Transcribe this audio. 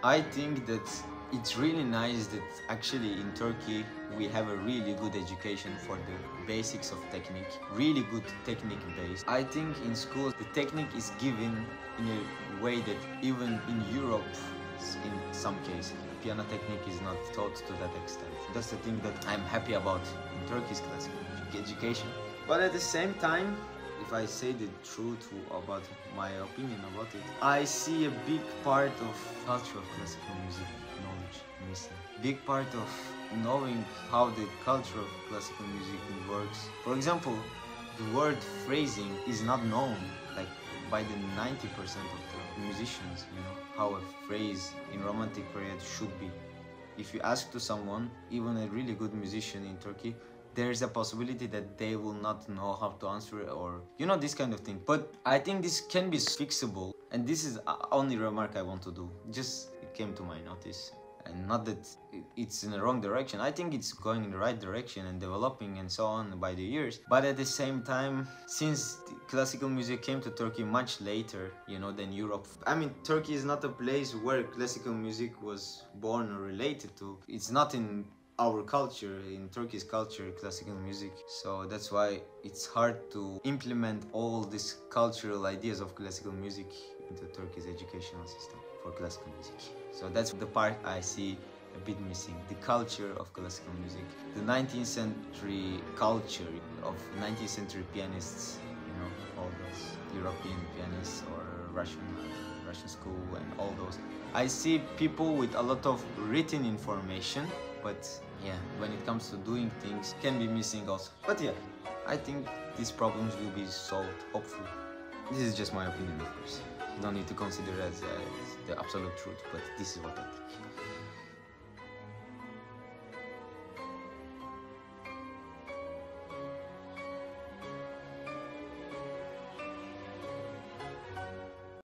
I think that it's really nice that actually in Turkey we have a really good education for the basics of technique, really good technique base. I think in schools the technique is given in a way that even in Europe, in some cases, piano technique is not taught to that extent. That's the thing that I'm happy about in Turkey's classical music education. But at the same time, if I say the truth about my opinion about it, I see a big part of culture of classical music knowledge missing. Big part of knowing how the culture of classical music works. For example, the word phrasing is not known like by the 90% of the musicians, you know, how a phrase in romantic period should be. If you ask to someone, even a really good musician in Turkey, there's a possibility that they will not know how to answer it, or you know, this kind of thing. But I think this can be fixable, and this is the only remark I want to do. Just it came to my notice, and not that it's in the wrong direction. I think it's going in the right direction and developing and so on by the years. But at the same time, since classical music came to Turkey much later, you know, than Europe. I mean, Turkey is not a place where classical music was born or related to. It's not in our culture, in Turkey's culture, classical music. So that's why it's hard to implement all these cultural ideas of classical music into Turkey's educational system for classical music. So that's the part I see a bit missing, the culture of classical music. The 19th century culture of 19th century pianists, you know, all those European pianists or Russian school and all those. I see people with a lot of written information, but yeah, when it comes to doing things, can be missing also. But yeah, I think these problems will be solved, hopefully. This is just my opinion, of course. You don't need to consider it as the absolute truth, but this is what I think.